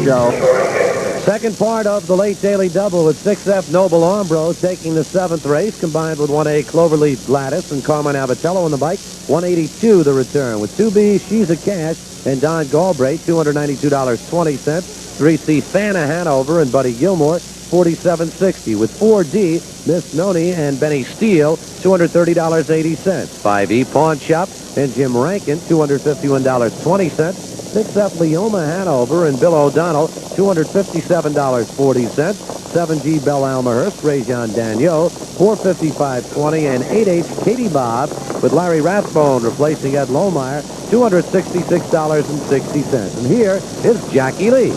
show. Second part of the late daily double with 6F Noble Armbro taking the 7th race, combined with 1A Cloverleaf Gladys and Carmine Abbatiello on the bike. 182 the return with 2B She's a Cash and Don Galbraith, $292.20. 3C Fana Hanover and Buddy Gilmore, $47.60. With 4D Miss Noni and Benny Steele, $230.80. 5E Pawn Shop and Jim Rankin, $251.20. 6F Leoma Hanover and Bill O'Donnell, $257.40. 7G Belle Almahurst, Rajon Daniel, $455.20. And 8H Katie Bob with Larry Rathbone replacing Ed Lohmeyer, $266.60. And here is Jackie Lee.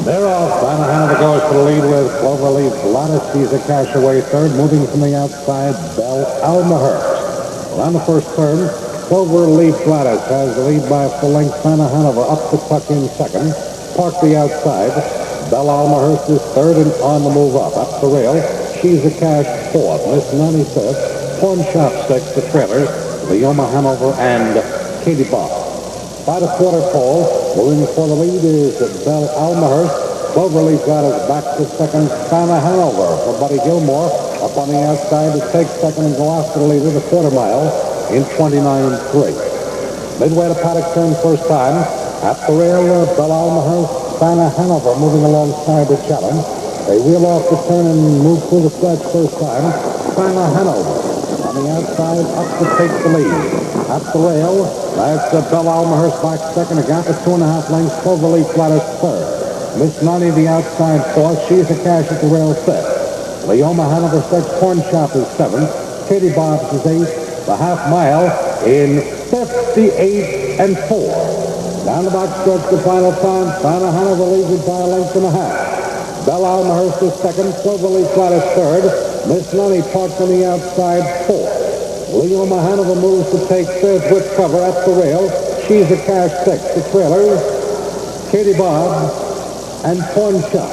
They're off. Fana Hanover goes to the lead with Cloverleaf Gladys. She's a cash away third. Moving from the outside, Belle Almahurst. Well, on the first turn, Cloverleaf Gladys has the lead by a full length. Fana Hanover up to tuck in second. Park the outside. Belle Almahurst is third and on the move up. Up the rail, She's a Cash fourth. Miss Nani fifth. Pawn Shop sixth. The trailers, Leoma Hanover and Katie Bob. By the quarter pole, moving for the lead is Belle Almahurst. Cloverleaf Gladys back to second. Fana Hanover for Buddy Gilmore. Up on the outside to take second and go after the leader the quarter mile in 29.3. Midway to paddock turn first time. At the rail, Belle Almahurst, Fana Hanover moving alongside the challenge. They wheel off the turn and move through the stretch first time. Fana Hanover on the outside up to take the lead. At the rail, that's Belle Almahurst back second. A gap of 2.5 lengths. Cloverleaf Gladys third. Miss Nani the outside fourth. She's a Cash at the rail fifth. Leoma Hanover sixth. Pawn Shop is seventh. Katie Bobbs is eighth. The half mile in 58.4. Down the box stretch the final time. Fana Hanover leads it by a length and a half. Belle Almahurst is second. Cloverleaf Gladys third. Miss Nani parked on the outside fourth. Leoma Hanover moves to take third with cover at the rail. She's a Cash sixth. The trailers, Katie Bob and Pawn Shop.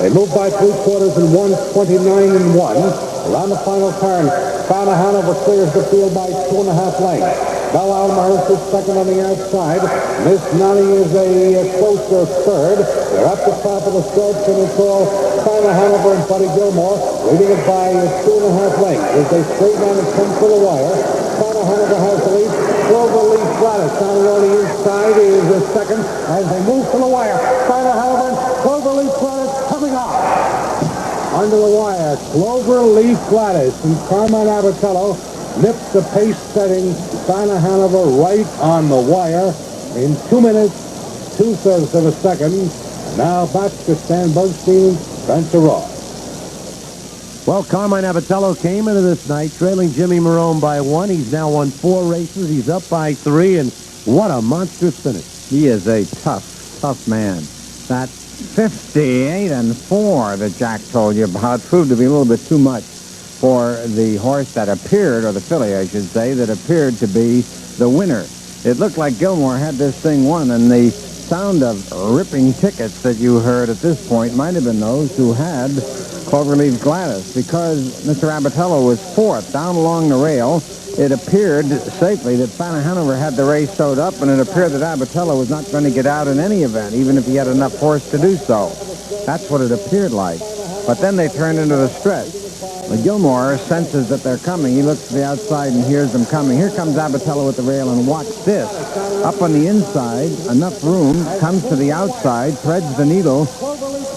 They move by 3/4 and 1:29.1. Around the final turn, Fana Hanover clears the field by 2.5 lengths. Belle Almahurst is second on the outside. Miss Nani is a closer third. They're at the top of the stretch, and it's all Fana Hanover and Buddy Gilmore leading it by 2.5 lengths. As they straighten out and come to the wire, Fana Hanover has the lead. Cloverleaf Gladys down on the inside is second as they move to the wire. Fana Hanover and Cloverleaf Gladys coming off. Under the wire, Cloverleaf Gladys and Carmine Abbatiello nips the pace-setting Fana Hanover right on the wire in 2 minutes, 2/3 of a second. Now back to Stan Bugstein, Spencer Ross. Well, Carmine Abbatiello came into this night trailing Jimmy Marone by 1. He's now won 4 races. He's up by 3, and what a monstrous finish. He is a tough man. That 58.4 that Jack told you about proved to be a little bit too much for the horse that appeared, or the filly, I should say, that appeared to be the winner. It looked like Gilmore had this thing won, and the sound of ripping tickets that you heard at this point might have been those who had Cloverleaf Gladys, because Mr. Abbatiello was fourth down along the rail. It appeared safely that Fana Hanover had the race sewed up, and it appeared that Abbatiello was not going to get out in any event, even if he had enough horse to do so. That's what it appeared like. But then they turned into the stretch. Gilmore senses that they're coming. He looks to the outside and hears them coming. Here comes Abbatiello at the rail, and watch this. Up on the inside, enough room, comes to the outside, threads the needle,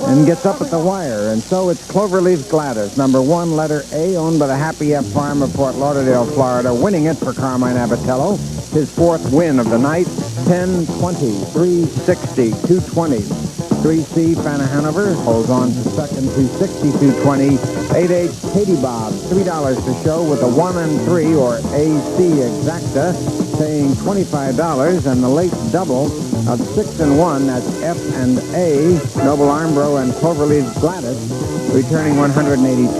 and gets up at the wire. And so it's Cloverleaf Gladys, number 1, letter A, owned by the Happy F Farm of Fort Lauderdale, Florida, winning it for Carmine Abbatiello. His 4th win of the night, 10-20, 360, 220. 3C Fana Hanover holds on to second, 260, 220. 8H Katie Bob, $3 to show with a 1 and 3 or AC Exacta, paying $25, and the late double of 6 and 1, that's F and A, Noble Armbro and Cloverleaf Gladys, returning $182.